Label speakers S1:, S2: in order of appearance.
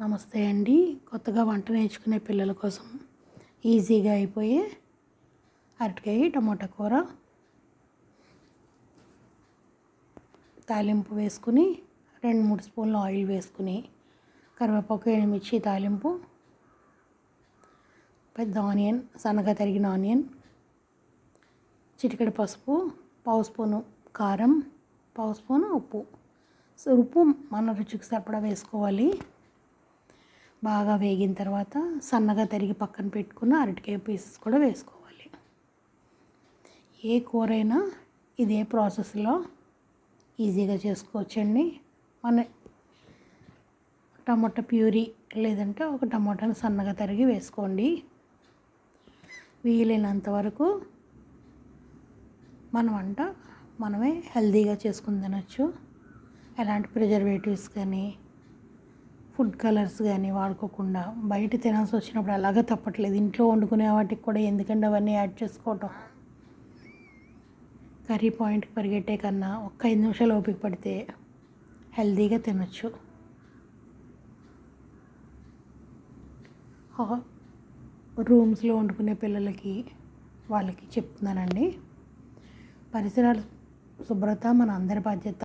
S1: నమస్తే అండి. కొత్తగా వంట నేర్చుకునే పిల్లల కోసం ఈజీగా అయిపోయే అరటికాయ టమాటా కూర. తాలింపు వేసుకుని 2-3 స్పూన్ల ఆయిల్ వేసుకుని కరివేపాకు, ఎండుమిర్చి తాలింపు, పెద్ద ఆనియన్, సన్నగా తరిగిన ఆనియన్, చిటికెడు పసుపు, పావు స్పూను కారం, పావు స్పూను ఉప్పు. ఉప్పు మన రుచికి సరిపడా వేసుకోవాలి. బాగా వేగిన తర్వాత సన్నగా తరిగి పక్కన పెట్టుకున్న అరటికాయ పీసెస్ కూడా వేసుకోవాలి. ఏ కూరైనా ఇదే ప్రాసెస్లో ఈజీగా చేసుకోవచ్చండి. మన టమాటా ప్యూరీ లేదంటే ఒక టమాటాను సన్నగా తరిగి వేసుకోండి. వీలైనంత వరకు మన వంట మనమే హెల్తీగా చేసుకుని తినచ్చు. ఎలాంటి ప్రిజర్వేటివ్స్ కానీ ఫుడ్ కలర్స్ కానీ వాడుకోకుండా. బయట తినాల్సి వచ్చినప్పుడు అలాగే తప్పట్లేదు, ఇంట్లో వండుకునే వాటికి కూడా ఎందుకంటే అవన్నీ యాడ్ చేసుకోవటం. కర్రీ పాయింట్కి పరిగెట్టే కన్నా ఒక్క 5 నిమిషాలు ఓపిక పడితే హెల్తీగా తినచ్చు. రూమ్స్లో వండుకునే పిల్లలకి వాళ్ళకి చెప్తున్నానండి. పరిసరాల శుభ్రత మన అందరి బాధ్యత.